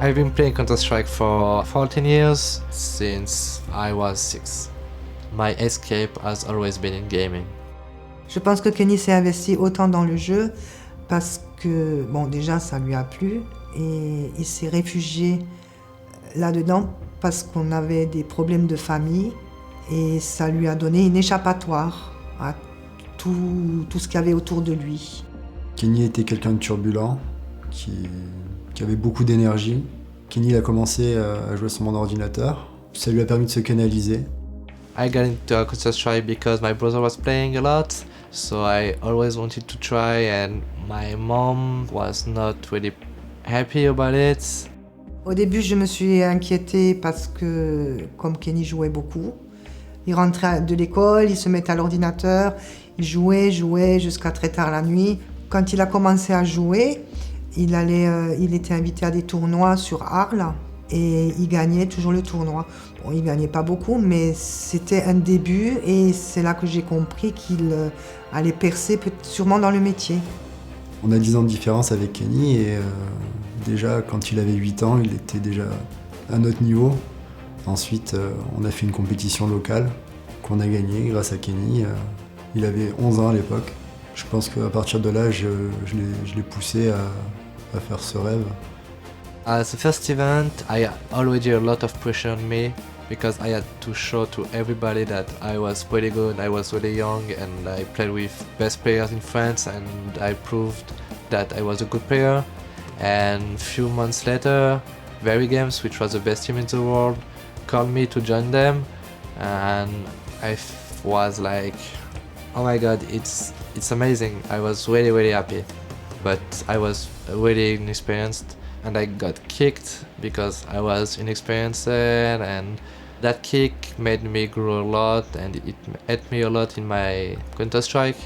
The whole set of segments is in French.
I've been playing Counter-Strike for 14 years, since I was 6. My escape has always been in gaming. Je pense que Kenny s'est investi autant dans le jeu parce que, bon, déjà, ça lui a plu et il s'est réfugié là-dedans parce qu'on avait des problèmes de famille et ça lui a donné une échappatoire à tout ce qu'il y avait autour de lui. Kenny était quelqu'un de turbulent, qui avait beaucoup d'énergie. Kenny il a commencé à jouer sur mon ordinateur. Ça lui a permis de se canaliser. I got into Counter-Strike because my brother was playing a lot, so I always wanted to try, and my mom was not really happy about it. Au début, je me suis inquiétée parce que, comme Kenny jouait beaucoup, il rentrait de l'école, il se mettait à l'ordinateur, il jouait jusqu'à très tard la nuit. Quand il a commencé à jouer, il était invité à des tournois sur Arles et il gagnait toujours le tournoi. Bon, il gagnait pas beaucoup, mais c'était un début et c'est là que j'ai compris qu'il allait percer sûrement dans le métier. On a 10 ans de différence avec Kenny et déjà quand il avait 8 ans, il était déjà à notre niveau. Ensuite, on a fait une compétition locale qu'on a gagnée grâce à Kenny. Il avait 11 ans à l'époque. Je pense qu'à partir de là, je l'ai poussé à faire ce rêve. At the first event, I had already a lot of pressure on me because I had to show to everybody that I was pretty good, I was really young, and I played with best players in France, and I proved that I was a good player. And few months later, Very Games, which was the best team in the world, called me to join them, and I was like, oh my god, it's amazing. I was really happy, but I was really inexperienced. And I got kicked because I was inexperienced, and that kick made me grow a lot, and it helped me a lot in my Counter-Strike.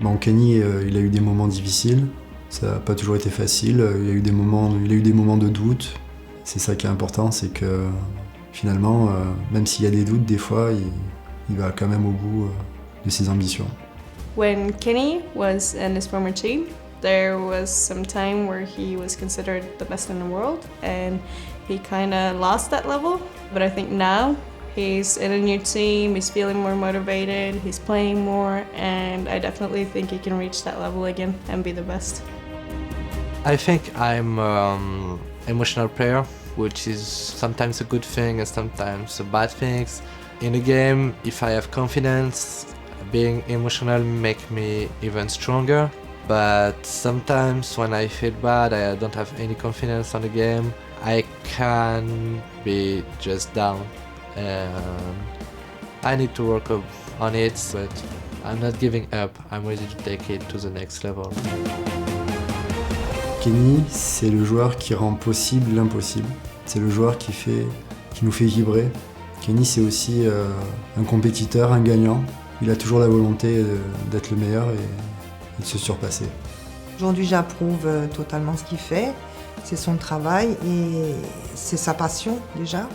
Bon, Kenny, il a eu des moments difficiles, ça n'a pas toujours été facile, il a eu des moments de doute. C'est ça qui est important, c'est que finalement, même s'il y a des doutes, des fois, il va quand même au bout de ses ambitions. When Kenny was in his former team, there was some time where he was considered the best in the world and he kind of lost that level. But I think now he's in a new team, he's feeling more motivated, he's playing more, and I definitely think he can reach that level again and be the best. I think I'm an emotional player, which is sometimes a good thing and sometimes a bad thing. In a game, if I have confidence, being emotional makes me even stronger. But sometimes when I feel bad, I don't have any confidence on the game, I can be just down. I need to work on it, but I'm not giving up. I'm ready to take it to the next level. Kenny, c'est le joueur qui rend possible l'impossible. C'est le joueur qui nous fait vibrer. Kenny, c'est aussi un compétiteur, un gagnant. Il a toujours la volonté d'être le meilleur et de se surpasser. Aujourd'hui, j'approuve totalement ce qu'il fait. C'est son travail et c'est sa passion déjà.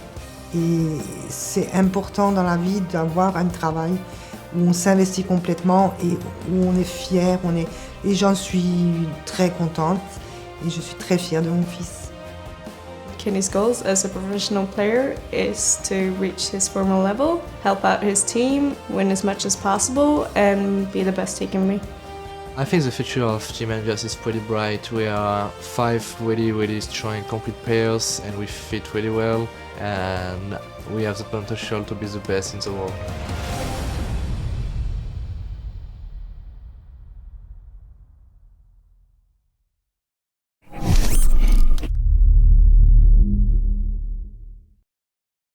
Et c'est important dans la vie d'avoir un travail où on s'investit complètement et où on est fier. Et j'en suis très contente et je suis très fière de mon fils. Kenny's goals as a professional player is to reach his former level, help out his team, win as much as possible, and be the best he can be. I think the future of Team Envious is pretty bright. We are 5 really strong, complete players, and we fit really well, and we have the potential to be the best in the world.